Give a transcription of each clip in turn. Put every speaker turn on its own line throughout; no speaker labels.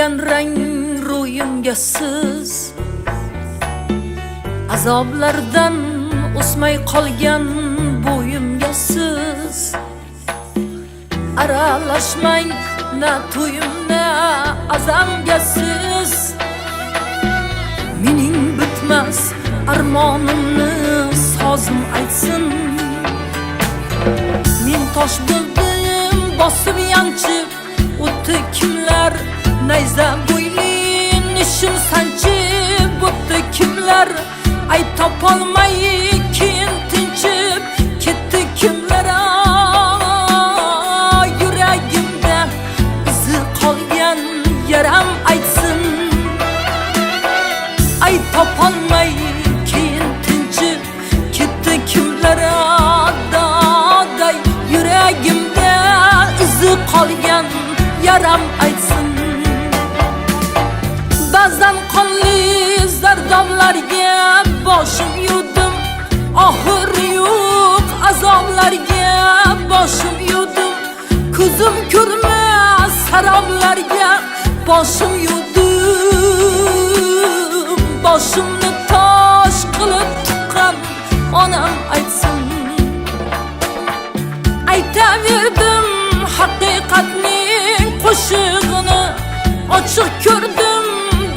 To'lgan rang ro'yimga siz azoblardan o'smay qolgan bo'yimga siz aralashmang na to'yimna azamga siz mening bitmas armonimni sozim aytsin men tosh bo'ldim bosib yanchib o'tdi kimlar nayza bo'yli nishim sanchib o'tdi kimlar ay topolmay keyin tinchib ketdi kimlar yuragimda izi qolgan yaram aytsin ay topolmay keyin tinchib ketdi kimlar daday yuragimda izi qolgan yaram aytsin ba'zan qonli zardoblarga boshim yuvdim oxir yo'q azoblarga boshim yuvdim ko'zim ko'rmas saroblarga boshim yuvdim boshimni tosh qilib tuqqan onam aytsin aytaverdim haqiqatning qo'shig'ini ochiq ko'rdim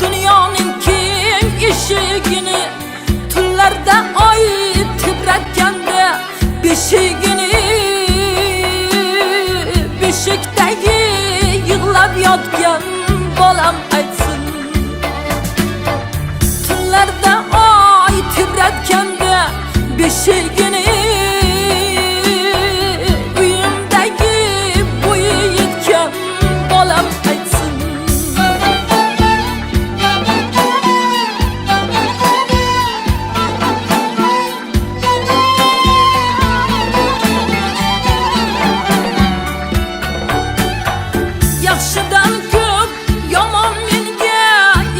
dunyoning keng eshigini tunlarda oy tebratganda beshigini beshikdagi yig'lab yotgan bolam aytsin tunlarda oy tebratganda beshigini uyimdagi bo'yi yetgan bolam aytsin yaxshidan ko'p yomon menga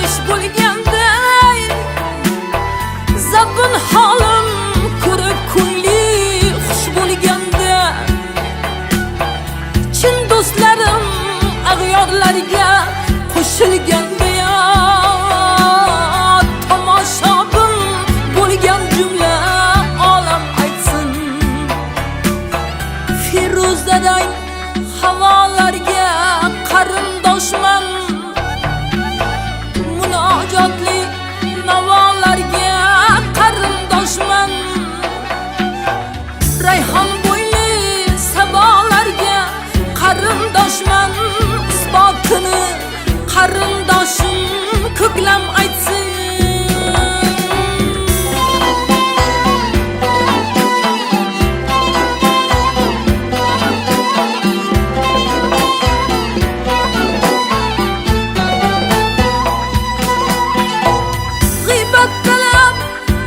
ish bo'lganday zabun holim ko'rib ko'ngli xush bo'lganda chin do'stlarim ag'yorlarga qo'shilganda tomoshobin bo'lgan jumla olam aytsin Feruzaday havolarga qarindoshman munojotli navolarga qarindoshman rayhon bo'yli sabolarga qarindoshman isbotini qarindoshim ko'klam aytsin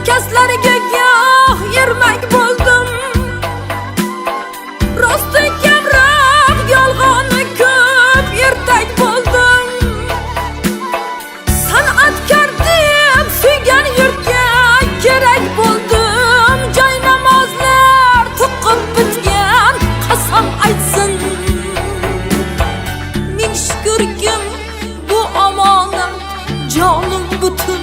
kaslarga goh ermak bo'ldim rosti kamroq yolg'oni ko'p ertak bo'ldim san'atkor deb suygan yurtga kerak bo'ldim joy namozlar to'qib bitgan qasam aytsin ming shukrkim bu omonat jonim butun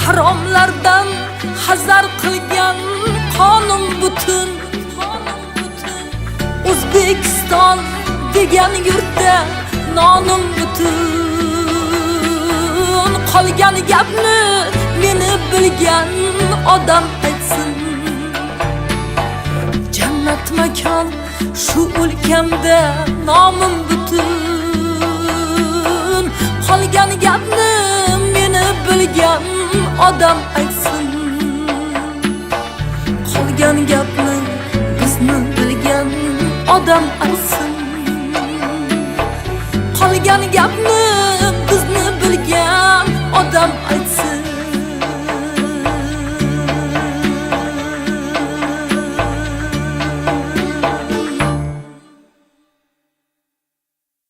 haromlardan hazar qilgan qonim butun O'zbekiston degan yurtda nonim butun qolgan gapni meni bilgan odam aytsin jannat makon shu o'lkamda nomim butun qolgan gapni meni bilgan odam aytsin qolgan gapni bizni bilgan odam aytsin qolgan gapni